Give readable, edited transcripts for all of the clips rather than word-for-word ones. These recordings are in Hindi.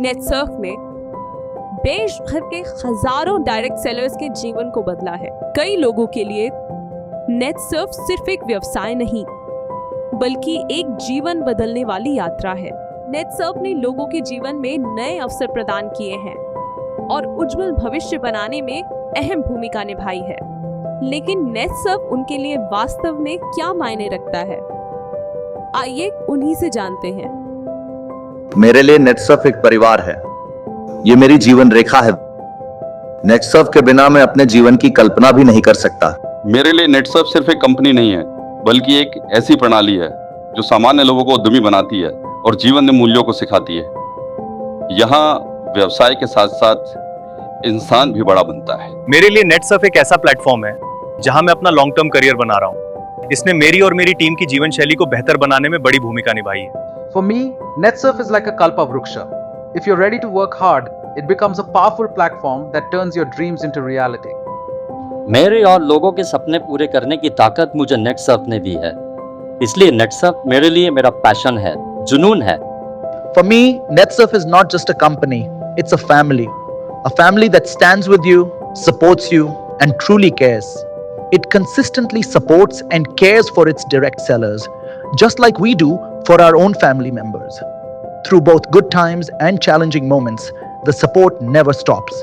नेटसर्फ ने देश भर के हजारों डायरेक्ट सेलर्स के जीवन को बदला है। कई लोगों के लिए नेटसर्फ सिर्फ एक व्यवसाय नहीं बल्कि एक जीवन बदलने वाली यात्रा है। नेटसर्फ ने लोगों के जीवन में नए अवसर प्रदान किए हैं और उज्जवल भविष्य बनाने में अहम भूमिका निभाई है। लेकिन नेटसर्फ उनके लिए वास्तव में क्या मायने रखता है, आइए उन्हीं से जानते हैं। मेरे लिए नेटसर्फ एक परिवार है। ये मेरी जीवन रेखा है। नेटसर्फ के बिना मैं अपने जीवन की कल्पना भी नहीं कर सकता। मेरे लिए नेटसर्फ सिर्फ एक कंपनी नहीं है बल्कि एक ऐसी प्रणाली है जो सामान्य लोगों को उद्यमी बनाती है और जीवन में मूल्यों को सिखाती है। यहाँ व्यवसाय के साथ साथ इंसान भी बड़ा बनता है। मेरे लिए नेटसर्फ एक ऐसा प्लेटफॉर्म है जहां मैं अपना लॉन्ग टर्म करियर बना रहा हूं। इसने मेरी और मेरी टीम की जीवन शैली को बेहतर बनाने में बड़ी भूमिका निभाई है। For me, NetSurf is like a kalpa vruksha. If you're ready to work hard, it becomes a powerful platform that turns your dreams into reality. मेरे और लोगों के सपने पूरे करने की ताकत मुझे नेटसर्फ ने दी है। इसलिए नेटसर्फ मेरे लिए मेरा पैशन है, जुनून है। For me, NetSurf is not just a company, it's a family. A family that stands with you, supports you, and truly cares. It consistently supports and cares for its direct sellers, just like we do for our own family members. Through both good times and challenging moments, the support never stops.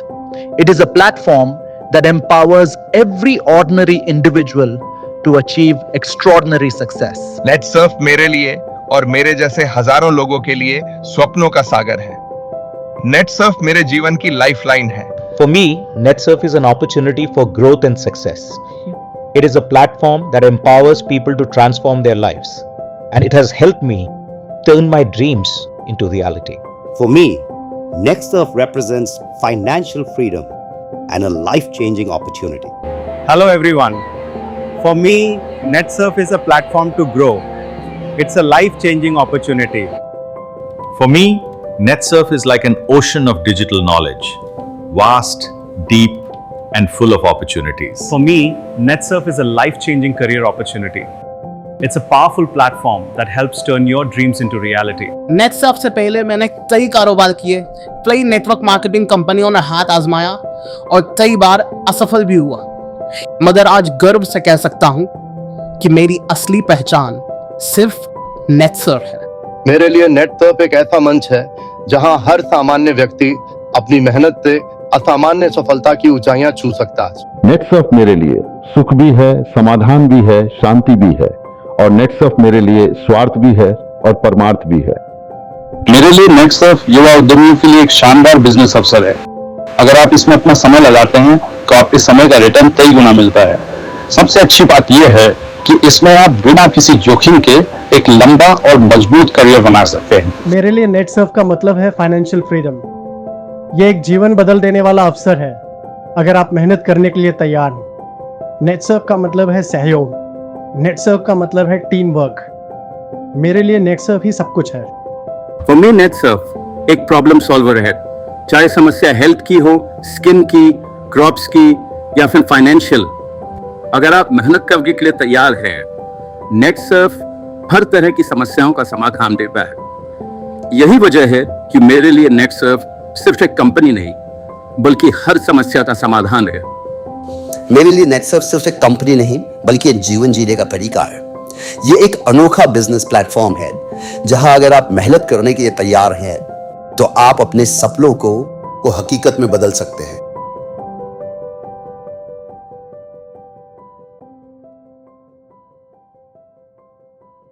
It is a platform that empowers every ordinary individual to achieve extraordinary success. Netsurf मेरे लिए और मेरे जैसे हजारों लोगों के लिए स्वप्नों का सागर है। नेटसर्फ मेरे जीवन की लाइफलाइन है। For me, NetSurf is an opportunity for growth and success. It is a platform that empowers people to transform their lives, and it has helped me turn my dreams into reality. For me, NetSurf represents financial freedom and a life-changing opportunity. Hello everyone. For me, NetSurf is a platform to grow. It's a life-changing opportunity. For me, NetSurf is like an ocean of digital knowledge, vast, deep, and full of opportunities. For me, NetSurf is a life-changing career opportunity. It's a powerful platform that helps turn your dreams into reality. Netsurf से पहले मैंने कई कारोबार किए, कई नेटवर्क मार्केटिंग कंपनियों ने हाथ आजमाया और कई बार असफल भी हुआ, मगर आज गर्व से कह सकता हूं कि मेरी असली पहचान सिर्फ नेटसर्फ है। मेरे लिए नेटसर्फ एक ऐसा मंच है जहां हर सामान्य व्यक्ति अपनी मेहनत से असामान्य सफलता की ऊंचाइयां छू सकता है। नेटसर्फ मेरे लिए सुख भी है, समाधान भी है, शांति भी है, और नेटसर्फ मेरे लिए स्वार्थ भी है और परमार्थ भी है। मेरे लिए नेटसर्फ युवा उद्यमियों के लिए एक शानदार बिजनेस अवसर है। अगर आप इसमें अपना समय लगाते हैं तो आपके समय का रिटर्न कई गुना मिलता है। सबसे अच्छी बात यह है कि इसमें आप बिना किसी जोखिम के एक लंबा और मजबूत करियर बना सकते हैं। मेरे लिए नेटसर्फ का मतलब है फाइनेंशियल फ्रीडम। ये एक जीवन बदल देने वाला अवसर है अगर आप मेहनत करने के लिए तैयार हैं। नेटसर्फ का मतलब है सहयोग। नेटसर्फ का मतलब है टीम वर्क। मेरे लिए नेटसर्फ ही सब कुछ है। फॉर मी नेटसर्फ एक प्रॉब्लम सॉल्वर है। चाहे समस्या हेल्थ की हो, स्किन की, क्रॉप्स की या फिर फाइनेंशियल, अगर आप मेहनत करने के लिए तैयार हैं, नेटसर्फ हर तरह की समस्याओं का समाधान देता है। यही वजह है कि मेरे लिए नेटसर्फ सिर्फ एक कंपनी नहीं बल्कि हर समस्या का समाधान है। मेरे लिए नेटसर्फ सिर्फ एक कंपनी नहीं बल्कि एक जीवन जीने का तरीका है। ये एक अनोखा बिजनेस प्लेटफॉर्म है जहां अगर आप मेहनत करने के लिए तैयार हैं तो आप अपने सपनों को हकीकत में बदल सकते हैं।